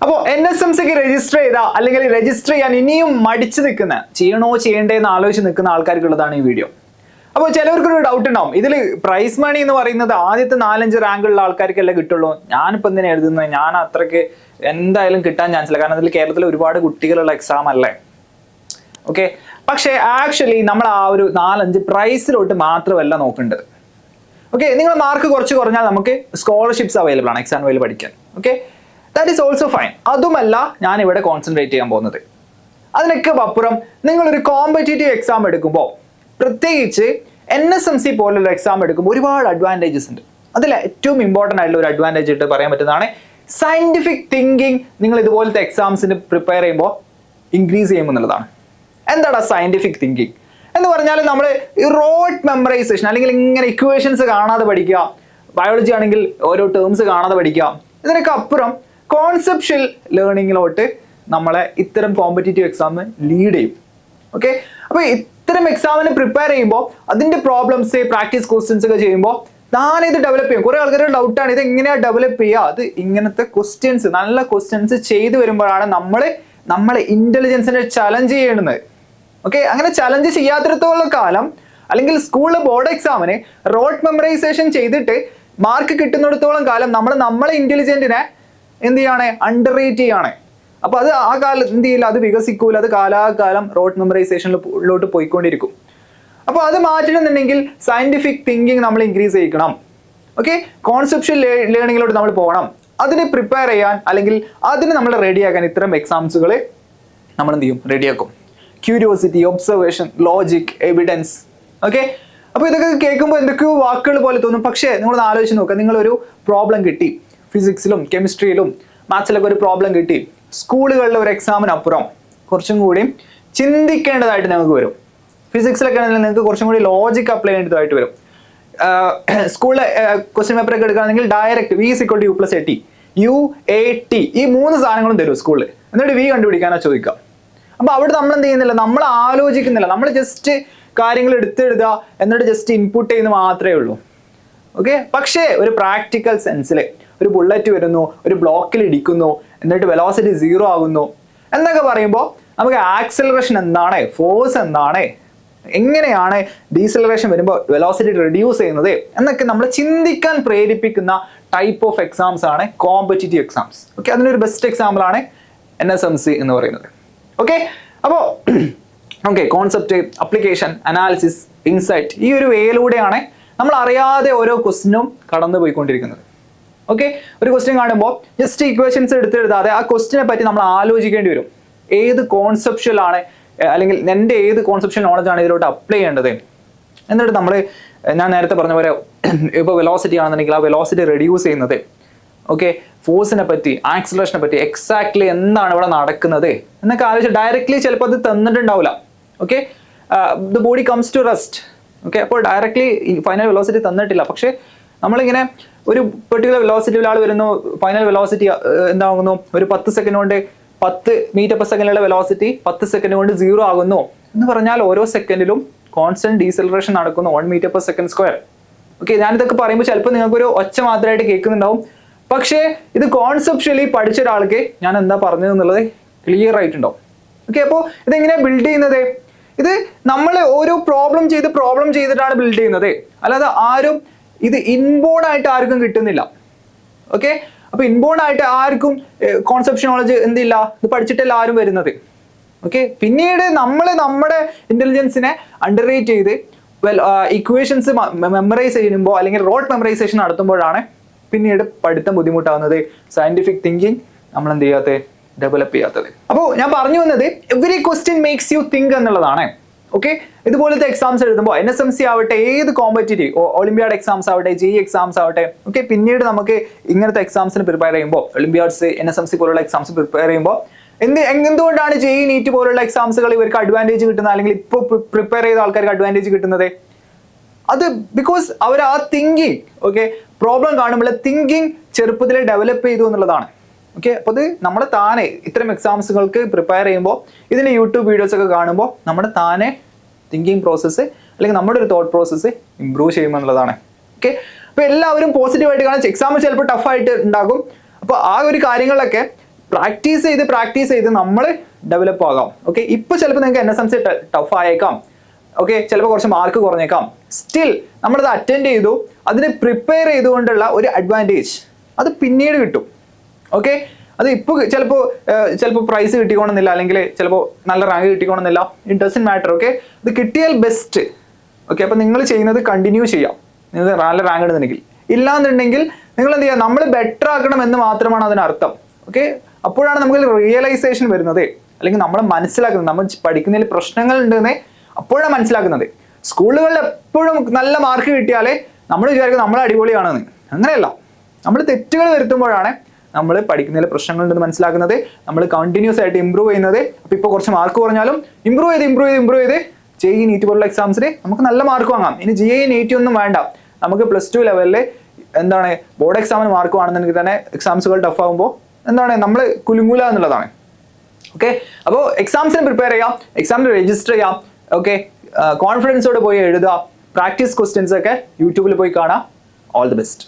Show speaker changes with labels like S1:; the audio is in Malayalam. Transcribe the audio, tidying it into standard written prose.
S1: അപ്പോൾ NSMCക്ക് രജിസ്റ്റർ ചെയ്ത അല്ലെങ്കിൽ രജിസ്റ്റർ ചെയ്യാൻ ഇനിയും മടിച്ചു നിൽക്കുന്ന ചെയ്യണോ ചെയ്യണ്ടേ എന്ന് ആലോചിച്ച് നിൽക്കുന്ന ആൾക്കാർക്കുള്ളതാണ് ഈ വീഡിയോ. അപ്പോൾ ചിലവർക്കൊരു ഡൗട്ട് ഉണ്ടാവും, ഇതിൽ പ്രൈസ് മണി എന്ന് പറയുന്നത് ആദ്യത്തെ 4-5 റാങ്കുള്ള ആൾക്കാർക്കല്ലേ കിട്ടുള്ളൂ, ഞാനിപ്പോൾ എന്തിനാണ് എഴുതുന്നത്, ഞാൻ അത്രയ്ക്ക് എന്തായാലും കിട്ടാൻ ചാൻസ് ഇല്ല, കാരണം ഇതിൽ കേരളത്തിൽ ഒരുപാട് കുട്ടികളുള്ള എക്സാം അല്ലേ. ഓക്കെ, പക്ഷേ ആക്ച്വലി നമ്മൾ ആ ഒരു 4-5 പ്രൈസിലോട്ട് മാത്രമല്ല നോക്കേണ്ടത്. ഓക്കെ, നിങ്ങൾ മാർക്ക് കുറച്ച് കുറഞ്ഞാൽ നമുക്ക് സ്കോളർഷിപ്സ് അവൈലബിൾ ആണ് എക്സാം വഴി പഠിക്കാൻ. Okay, that is also fine. അതുമല്ല ഞാൻ ഇവിടെ കോൺസെൻട്രേറ്റ് ചെയ്യാൻ പോകുന്നത്. അതിനൊക്കെ അപ്പുറം നിങ്ങളൊരു കോമ്പറ്റേറ്റീവ് എക്സാം എടുക്കുമ്പോൾ, പ്രത്യേകിച്ച് NSMC പോലുള്ള എക്സാം എടുക്കുമ്പോൾ ഒരുപാട് അഡ്വാൻറ്റേജസ് ഉണ്ട്. അതിൽ ഏറ്റവും ഇമ്പോർട്ടൻ്റ് ആയിട്ടുള്ള ഒരു അഡ്വാൻറ്റേജ് ആയിട്ട് പറയാൻ പറ്റുന്നതാണ് സയന്റിഫിക് തിങ്കിങ്. നിങ്ങൾ ഇതുപോലത്തെ എക്സാംസിന് പ്രിപ്പയർ ചെയ്യുമ്പോൾ ഇൻക്രീസ് ചെയ്യുമെന്നുള്ളതാണ്. എന്താണ് സയന്റിഫിക് തിങ്കിങ് എന്ന് പറഞ്ഞാൽ, നമ്മൾ റോട്ട് മെമ്മറൈസേഷൻ അല്ലെങ്കിൽ ഇങ്ങനെ ഇക്വേഷൻസ് കാണാതെ പഠിക്കുക, ബയോളജി ആണെങ്കിൽ ഓരോ ടേംസ് കാണാതെ പഠിക്കുക, ഇതിനൊക്കെ അപ്പുറം കോൺസെപ്ഷ്യൽ ലേണിങ്ങിലോട്ട് നമ്മളെ ഇത്തരം കോമ്പറ്റേറ്റീവ് എക്സാം ലീഡ് ചെയ്യും. ഓക്കെ, അപ്പോൾ ഇത്തരം എക്സാമിന് പ്രിപ്പയർ ചെയ്യുമ്പോൾ അതിന്റെ പ്രോബ്ലംസ്, പ്രാക്ടീസ് ക്വസ്റ്റ്യൻസ് ഒക്കെ ചെയ്യുമ്പോൾ താനെ ഇത് ഡെവലപ്പ് ചെയ്യും. കുറെ ആൾക്കാരുടെ ഡൗട്ടാണ് ഇത് എങ്ങനെയാണ് ഡെവലപ്പ് ചെയ്യുക. അത് ഇങ്ങനത്തെ ക്വസ്റ്റ്യൻസ്, നല്ല ക്വസ്റ്റ്യൻസ് ചെയ്തു വരുമ്പോഴാണ് നമ്മളെ ഇന്റലിജൻസിനെ ചലഞ്ച് ചെയ്യുന്നത്. ഓക്കെ, അങ്ങനെ ചലഞ്ച് ചെയ്യാത്തിടത്തോളം കാലം, അല്ലെങ്കിൽ സ്കൂളിലെ ബോർഡ് എക്സാമിന് റോട്ട് മെമ്മറൈസേഷൻ ചെയ്തിട്ട് മാർക്ക് കിട്ടുന്നിടത്തോളം കാലം നമ്മളെ ഇന്റലിജന്റിനെ എന്ത് ചെയ്യാണ്, അണ്ടർ റേറ്റ് ചെയ്യാണ്. അപ്പൊ അത് ആ കാലം എന്ത് ചെയ്യില്ല, അത് വികസിക്കൂല, അത് കാലാകാലം റോട്ട് മെമ്മറൈസേഷനിലോട്ട് പോയിക്കൊണ്ടിരിക്കും. അപ്പോൾ അത് മാറ്റണമെന്നുണ്ടെങ്കിൽ സയന്റിഫിക് തിങ്കിങ് നമ്മൾ ഇൻക്രീസ് ചെയ്യിക്കണം. ഓക്കെ, കോൺസെപ്ഷ്യൽ ലേണിങ്ങിലോട്ട് നമ്മൾ പോകണം. അതിന് പ്രിപ്പയർ ചെയ്യാൻ അല്ലെങ്കിൽ അതിന് നമ്മൾ റെഡിയാക്കാൻ ഇത്തരം എക്സാംസുകൾ നമ്മൾ എന്ത് ചെയ്യും, റെഡിയാക്കും. Curiosity, observation, logic, evidence. Okay, അപ്പോൾ ഇതൊക്കെ കേൾക്കുമ്പോൾ എന്തൊക്കെയോ വാക്കുകൾ പോലെ തോന്നും. പക്ഷേ നിങ്ങളൊന്ന് ആലോചിച്ച് നോക്കുക, നിങ്ങളൊരു പ്രോബ്ലം കിട്ടി, ഫിസിക്സിലും കെമിസ്ട്രിയിലും മാത്സിലൊക്കെ ഒരു പ്രോബ്ലം കിട്ടി, സ്കൂളുകളിലെ ഒരു എക്സാമിനപ്പുറം കുറച്ചും കൂടി ചിന്തിക്കേണ്ടതായിട്ട് നിങ്ങൾക്ക് വരും. ഫിസിക്സിലൊക്കെ ആണെങ്കിൽ നിങ്ങൾക്ക് കുറച്ചും കൂടി ലോജിക് അപ്ലൈ ചെയ്യേണ്ടതായിട്ട് വരും. സ്കൂളിലെ ക്വസ്റ്റ്യൻ പേപ്പറൊക്കെ എടുക്കുകയാണെങ്കിൽ ഡയറക്റ്റ് V=U+AT, UAT ഈ 3 സാധനങ്ങളും തരും സ്കൂളിൽ. എന്നിട്ട് V കണ്ടുപിടിക്കാനാണ് ചോദിക്കുക. അപ്പൊ അവിടെ നമ്മൾ എന്ത് ചെയ്യുന്നില്ല, നമ്മൾ ആലോചിക്കുന്നില്ല, നമ്മൾ ജസ്റ്റ് കാര്യങ്ങൾ എടുത്തെഴുതുക, എന്നിട്ട് ജസ്റ്റ് ഇൻപുട്ട് ചെയ്യുന്നത് മാത്രമേ ഉള്ളൂ. ഓക്കെ, പക്ഷേ ഒരു പ്രാക്ടിക്കൽ സെൻസിൽ ഒരു ബുള്ളറ്റ് വരുന്നു, ഒരു ബ്ലോക്കിൽ ഇടിക്കുന്നു, എന്നിട്ട് വെലോസിറ്റി 0 ആകുന്നു എന്നൊക്കെ പറയുമ്പോൾ നമുക്ക് ആക്സലറേഷൻ എന്താണ്, ഫോഴ്സ് എന്താണ്, എങ്ങനെയാണ് ഡീസലറേഷൻ വരുമ്പോൾ വെലോസിറ്റി റെഡ്യൂസ് ചെയ്യുന്നത് എന്നൊക്കെ നമ്മൾ ചിന്തിക്കാൻ പ്രേരിപ്പിക്കുന്ന ടൈപ്പ് ഓഫ് എക്സാംസ് ആണ് കോമ്പറ്റേറ്റീവ് എക്സാംസ്. ഓക്കെ, അതിനൊരു ബെസ്റ്റ് എക്സാമ്പിൾ ആണ് NSMC എന്ന് പറയുന്നത്. ഓക്കെ, അപ്പോൾ കോൺസെപ്റ്റ്, അപ്ലിക്കേഷൻ, അനാലിസിസ്, ഇൻസൈറ്റ്, ഈ ഒരു വേയിലൂടെയാണ് നമ്മൾ അറിയാതെ ഓരോ ക്വസ്റ്റിനും കടന്നു പോയിക്കൊണ്ടിരിക്കുന്നത്. ഓക്കെ, ഒരു ക്വസ്റ്റ്യൻ കാണുമ്പോൾ ജസ്റ്റ് ഇക്വേഷൻസ് എടുത്തെഴുതാതെ ആ ക്വസ്റ്റിനെ പറ്റി നമ്മൾ ആലോചിക്കേണ്ടി വരും. ഏത് കോൺസെപ്ഷ്യൽ ആണ്, അല്ലെങ്കിൽ എൻ്റെ ഏത് കോൺസെപ്ഷ്യൽ നോളജ് ആണ് ഇതിലോട്ട് അപ്ലൈ ചെയ്യേണ്ടത്. എന്നിട്ട് ഞാൻ നേരത്തെ പറഞ്ഞ പോലെ ഇപ്പോൾ വെലോസിറ്റി ആണെന്നുണ്ടെങ്കിൽ ആ വെലോസിറ്റി റെഡ്യൂസ് ചെയ്യുന്നത്, ഓക്കെ, ഫോഴ്സിനെ പറ്റി, ആക്സിലറേഷനെ പറ്റി, എക്സാക്ട്ലി എന്താണ് ഇവിടെ നടക്കുന്നത് എന്നൊക്കെ ആലോചിച്ച് ഡയറക്ട്ലി ചിലപ്പോൾ അത് തന്നിട്ടുണ്ടാവില്ല. Okay, the body comes to rest. Okay, അപ്പോൾ ഡയറക്ട്ലി ഫൈനൽ വെലോസിറ്റി തന്നിട്ടില്ല, പക്ഷേ നമ്മളിങ്ങനെ ഒരു പെർട്ടിക്കുലർ വെലോസിറ്റി ആൾ വരുന്നു, ഫൈനൽ വെലോസിറ്റി എന്താകുന്നു, ഒരു 10 സെക്കൻഡ് കൊണ്ട് 10 മീറ്റർ/സെക്കൻഡിലുള്ള വെലോസിറ്റി 10 സെക്കൻഡ് കൊണ്ട് 0 ആകുന്നു എന്ന് പറഞ്ഞാൽ ഓരോ സെക്കൻഡിലും കോൺസ്റ്റന്റ് ഡീസലറേഷൻ നടക്കുന്നു 1 മീറ്റർ/സെക്കൻഡ്². ഓക്കെ, ഞാനിതൊക്കെ പറയുമ്പോൾ ചിലപ്പോൾ നിങ്ങൾക്കൊരു ഒച്ച മാത്രമായിട്ട് കേൾക്കുന്നുണ്ടാവും, പക്ഷേ ഇത് കോൺസെപ്ഷ്യലി പഠിച്ച ഒരാൾക്ക് ഞാൻ എന്താ പറഞ്ഞത് എന്നുള്ളത് ക്ലിയർ ആയിട്ടുണ്ടാവും. ഓക്കെ, അപ്പോൾ ഇതെങ്ങനെയാണ് ബിൽഡ് ചെയ്യുന്നത്? ഇത് നമ്മൾ ഓരോ പ്രോബ്ലം ചെയ്തിട്ടാണ് ബിൽഡ് ചെയ്യുന്നത്, അല്ലാതെ ആരും ഇത് ഇൻബോൺ ആയിട്ട് ആർക്കും കിട്ടുന്നില്ല. ഓക്കെ, അപ്പൊ ഇൻബോൺ ആയിട്ട് ആർക്കും കോൺസെപ്ഷൻ നോളജ് എന്തില്ല, ഇത് പഠിച്ചിട്ടല്ല ആരും വരുന്നത്. ഓക്കെ, പിന്നീട് നമ്മുടെ ഇന്റലിജൻസിനെ അണ്ടർ റേറ്റ് ചെയ്ത് ഇക്വേഷൻസ് മെമ്മറൈസ് ചെയ്യുമ്പോൾ അല്ലെങ്കിൽ റോട്ട് മെമ്മറൈസേഷൻ നടത്തുമ്പോഴാണ് പിന്നീട് പഠിത്തം ബുദ്ധിമുട്ടാവുന്നത്, സയന്റിഫിക് തിങ്കിങ് നമ്മൾ എന്ത് ചെയ്യാത്തത്, ഡെവലപ്പ് ചെയ്യാത്തത്. അപ്പോൾ ഞാൻ പറഞ്ഞു വന്നത് every question makes you think എന്നുള്ളതാണ്. ഓക്കെ, ഇതുപോലത്തെ എക്സാംസ് എഴുതുമ്പോൾ NSMC ആവട്ടെ, ഏത് കോമ്പറ്റേറ്റീവ് ഒളിമ്പിയാഡ് എക്സാംസ് ആവട്ടെ, JEE എക്സാംസ് ആവട്ടെ, ഓക്കെ, പിന്നീട് നമുക്ക് ഇങ്ങനത്തെ എക്സാംസിന് പ്രിപ്പയർ ചെയ്യുമ്പോൾ, ഒളിമ്പിയാഡ്സ്, NSMC പോലുള്ള എക്സാംസ് പ്രിപ്പയർ ചെയ്യുമ്പോൾ എന്തുകൊണ്ടാണ് JEE NEET പോലുള്ള എക്സാംസുകൾ ഇവർക്ക് അഡ്വാൻറ്റേജ് കിട്ടുന്നത്, അല്ലെങ്കിൽ ഇപ്പോൾ പ്രിപ്പയർ ചെയ്ത ആൾക്കാർക്ക് അഡ്വാൻറ്റേജ് കിട്ടുന്നത്? അത് ബിക്കോസ് അവർ ആ തിങ്കിങ്, ഓക്കെ, പ്രോബ്ലം കാണുമ്പോൾ തിങ്കിങ് ചെറുപ്പത്തിലെ ഡെവലപ്പ് ചെയ്തു എന്നുള്ളതാണ്. ഓക്കെ, അപ്പോൾ അത് നമ്മൾ താനെ ഇത്തരം എക്സാംസുകൾക്ക് പ്രിപ്പയർ ചെയ്യുമ്പോൾ ഇതിൻ്റെ യൂട്യൂബ് വീഡിയോസ് ഒക്കെ കാണുമ്പോൾ നമ്മുടെ താനെ തിങ്കിങ് പ്രോസസ്സ് അല്ലെങ്കിൽ നമ്മുടെ ഒരു തോട്ട് പ്രോസസ്സ് ഇമ്പ്രൂവ് ചെയ്യുമെന്നുള്ളതാണ്. ഓക്കെ, അപ്പോൾ എല്ലാവരും പോസിറ്റീവായിട്ട് കാണാൻ, എക്സാം ചിലപ്പോൾ ടഫായിട്ട് ഉണ്ടാകും. അപ്പോൾ ആ ഒരു കാര്യങ്ങളൊക്കെ പ്രാക്ടീസ് ചെയ്ത് നമ്മൾ ഡെവലപ്പ് ആകാം. ഓക്കെ, ഇപ്പൊ ചിലപ്പോൾ നിങ്ങൾക്ക് NSMC ടഫ് ആയേക്കാം. ഓക്കെ, ചിലപ്പോൾ കുറച്ച് മാർക്ക് കുറഞ്ഞേക്കാം. സ്റ്റിൽ നമ്മളത് അറ്റൻഡ് ചെയ്തു, അതിന് പ്രിപ്പയർ ചെയ്തുകൊണ്ടുള്ള ഒരു അഡ്വാൻറ്റേജ് അത് പിന്നീട് കിട്ടും. ഓക്കെ, അത് ഇപ്പോൾ ചിലപ്പോൾ പ്രൈസ് കിട്ടിക്കോണമെന്നില്ല, അല്ലെങ്കിൽ ചിലപ്പോൾ നല്ല റാങ്ക് കിട്ടിക്കോണമെന്നില്ല. It doesn't matter. ഓക്കെ, അത് കിട്ടിയാൽ ബെസ്റ്റ്. ഓക്കെ, അപ്പോൾ നിങ്ങൾ ചെയ്യുന്നത് കണ്ടിന്യൂ ചെയ്യാം. നിങ്ങൾ നല്ല റാങ്ക് ഇടുന്നുണ്ടെങ്കിൽ. ഇല്ലാന്നുണ്ടെങ്കിൽ നിങ്ങൾ എന്ത് ചെയ്യുക, നമ്മൾ ബെറ്റർ ആക്കണം എന്ന് മാത്രമാണ് അതിനർത്ഥം. ഓക്കെ, അപ്പോഴാണ് നമുക്ക് റിയലൈസേഷൻ വരുന്നത്, അല്ലെങ്കിൽ നമ്മൾ മനസ്സിലാക്കുന്നത് നമ്മൾ പഠിക്കുന്നതിൽ പ്രശ്നങ്ങൾ ഉണ്ടെന്നേ അപ്പോഴാണ് മനസ്സിലാക്കുന്നത്. സ്കൂളുകളിൽ എപ്പോഴും നല്ല മാർക്ക് കിട്ടിയാലേ നമ്മൾ വിചാരിക്കും നമ്മൾ അടിപൊളിയാണെന്ന്. അങ്ങനെയല്ല, നമ്മൾ തെറ്റുകൾ വരുത്തുമ്പോഴാണ് നമ്മൾ പഠിക്കുന്നതിൽ പ്രശ്നങ്ങളുണ്ടെന്ന് മനസ്സിലാക്കുന്നത്, നമ്മൾ കണ്ടിന്യൂസ് ആയിട്ട് ഇമ്പ്രൂവ് ചെയ്യുന്നത്. അപ്പോൾ ഇപ്പോൾ കുറച്ച് മാർക്ക് കുറഞ്ഞാലും ഇമ്പ്രൂവ് ചെയ്ത് JEE NEET പോലുള്ള എക്സാംസിൽ നമുക്ക് നല്ല മാർക്ക് വാങ്ങാം. ഇനി JEE NEET ഒന്നും വേണ്ട, നമുക്ക് +2 ലെവലിൽ എന്താണ് ബോർഡ് എക്സാമിന് മാർക്ക് വേണമെന്നുണ്ടെങ്കിൽ തന്നെ എക്സാംസുകൾ ടഫ് ആകുമ്പോൾ എന്താണ് നമ്മൾ കുലുങ്ങൂല എന്നുള്ളതാണ്. ഓക്കെ, അപ്പോൾ എക്സാംസിന് പ്രിപ്പയർ ചെയ്യാം, എക്സാമിന് രജിസ്റ്റർ ചെയ്യാം. ഓക്കെ, കോൺഫിഡൻസോടെ പോയി എഴുതുക. പ്രാക്ടീസ് ക്വസ്റ്റ്യൻസ് ഒക്കെ യൂട്യൂബിൽ പോയി കാണാം. All the best.